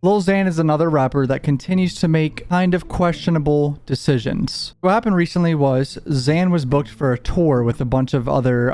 Lil Xan is another rapper that continues to make kind of questionable decisions. What happened recently was Xan was booked for a tour with a bunch of other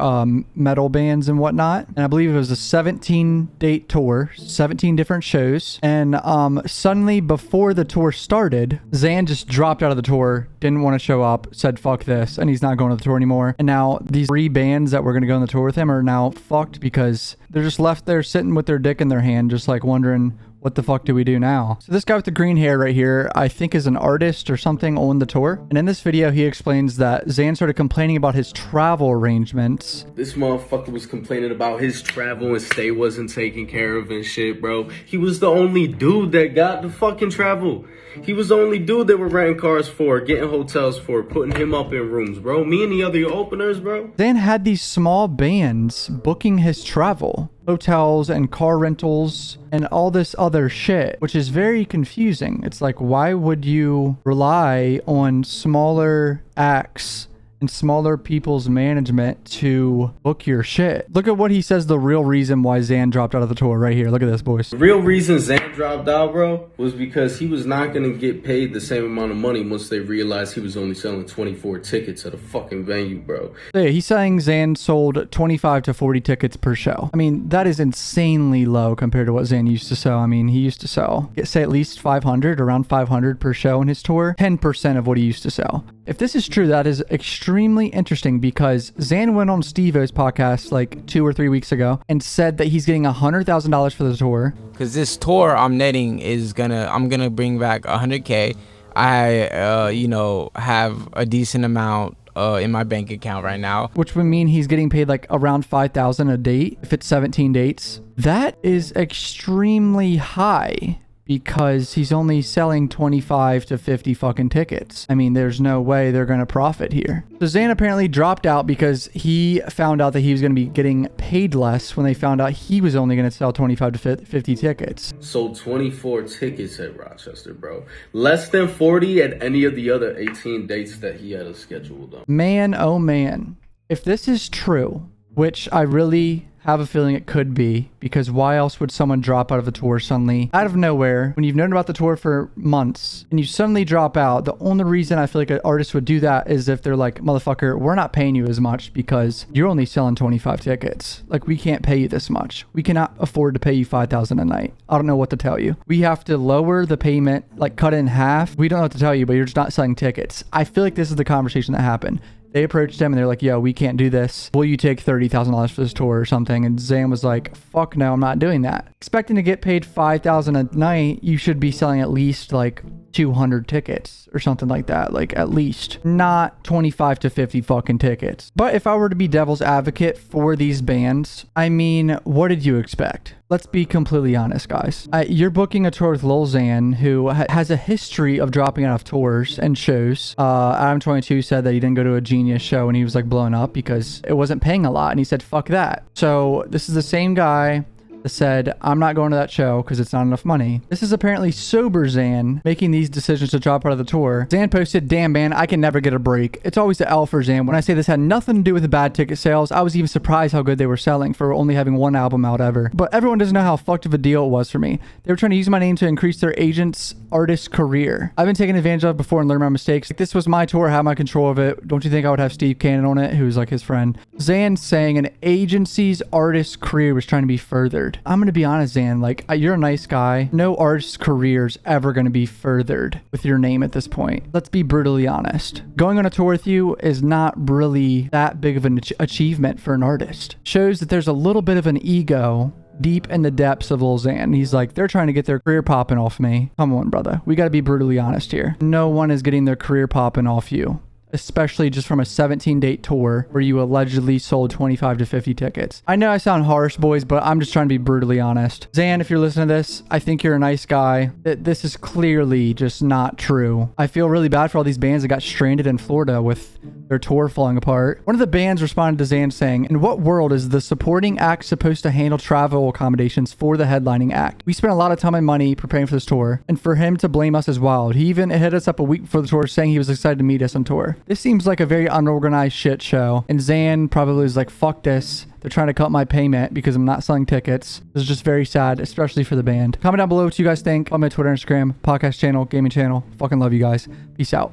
metal bands and whatnot. And I believe it was a 17-date tour, 17 different shows. And suddenly before the tour started, Xan just dropped out of the tour, didn't want to show up, said fuck this, and he's not going to the tour anymore. And now these 3 bands that were going to go on the tour with him are now fucked because they're just left there sitting with their dick in their hand, just like wondering, what the fuck do we do now? So this guy with the green hair right here, I think is an artist or something on the tour. And in this video, he explains that Xan started complaining about his travel arrangements. This motherfucker was complaining about his travel and stay wasn't taken care of and shit, bro. He was the only dude that got the fucking travel. He was the only dude that were renting cars for, getting hotels for, putting him up in rooms, bro. Me and the other openers, bro. Xan had these small bands booking his travel, hotels and car rentals and all this other shit, which is very confusing. It's like, why would you rely on smaller acts and smaller people's management to book your shit? Look at what he says the real reason why Xan dropped out of the tour right here. Look at this, boys. The real reason Xan dropped out, bro, was because he was not going to get paid the same amount of money once they realized he was only selling 24 tickets at a fucking venue, bro. Yeah, he's saying Xan sold 25 to 40 tickets per show. I mean, that is insanely low compared to what Xan used to sell. I mean, he used to sell, say, at least 500, around 500 per show in his tour, 10% of what he used to sell. If this is true, that is extremely interesting because Xan went on Steve-O's podcast like 2 or 3 weeks ago and said that he's getting $100,000 for the tour. Because this tour I'm netting is I'm gonna bring back 100K. I have a decent amount in my bank account right now, which would mean he's getting paid like around $5,000 a date if it's 17 dates. That is extremely high, because he's only selling 25 to 50 fucking tickets. I mean, there's no way they're going to profit here. So Xan apparently dropped out because he found out that he was going to be getting paid less when they found out he was only going to sell 25 to 50 tickets. Sold 24 tickets at Rochester, bro. Less than 40 at any of the other 18 dates that he had scheduled on. Man, oh man. If this is true, which I really have a feeling it could be, because why else would someone drop out of the tour suddenly out of nowhere when you've known about the tour for months and you suddenly drop out? The only reason I feel like an artist would do that is if they're like, motherfucker, we're not paying you as much because you're only selling 25 tickets. Like, we can't pay you this much. We cannot afford to pay you $5,000 a night. I don't know what to tell you. We have to lower the payment, like cut it in half. We don't know what to tell you, but you're just not selling tickets. I feel like this is the conversation that happened. They approached him and they're like, yo, we can't do this. Will you take $30,000 for this tour or something? And Xan was like, fuck no, I'm not doing that. Expecting to get paid $5,000 a night, you should be selling at least like 200 tickets or something like that. Like, at least, not 25 to 50 fucking tickets. But if I were to be devil's advocate for these bands, I mean, what did you expect? Let's be completely honest, guys. You're booking a tour with Lil Xan, who has a history of dropping out of tours and shows. Adam22 said that he didn't go to a Genius show and he was like blowing up because it wasn't paying a lot. And he said, fuck that. So this is the same guy that said, I'm not going to that show because it's not enough money. This is apparently sober Xan making these decisions to drop out of the tour. Xan posted, damn man, I can never get a break. It's always the L for Xan. When I say this had nothing to do with the bad ticket sales, I was even surprised how good they were selling for only having 1 album out ever. But everyone doesn't know how fucked of a deal it was for me. They were trying to use my name to increase their agent's artist career. I've been taken advantage of before and learned my mistakes. Like, this was my tour, I had my control of it. Don't you think I would have Steve Cannon on it, who's like his friend? Xan saying an agency's artist career was trying to be furthered. I'm gonna be honest, Xan, like, you're a nice guy. No artist's career's ever gonna be furthered with your name at this point. Let's be brutally honest. Going on a tour with you is not really that big of an achievement for an artist. Shows that there's a little bit of an ego deep in the depths of Lil Xan. He's like, they're trying to get their career popping off me. Come on, brother. We gotta be brutally honest here. No one is getting their career popping off you, especially just from a 17-date tour where you allegedly sold 25 to 50 tickets. I know I sound harsh, boys, but I'm just trying to be brutally honest. Xan, if you're listening to this, I think you're a nice guy. This is clearly just not true. I feel really bad for all these bands that got stranded in Florida with their tour falling apart. One of the bands responded to Zan saying, "In what world is the supporting act supposed to handle travel accommodations for the headlining act? We spent a lot of time and money preparing for this tour, and for him to blame us is wild. He even hit us up a week before the tour saying he was excited to meet us on tour. This seems like a very unorganized shit show." And Zan probably was like, fuck this. They're trying to cut my payment because I'm not selling tickets. This is just very sad, especially for the band. Comment down below what you guys think. On my Twitter, Instagram, podcast channel, gaming channel. Fucking love you guys. Peace out.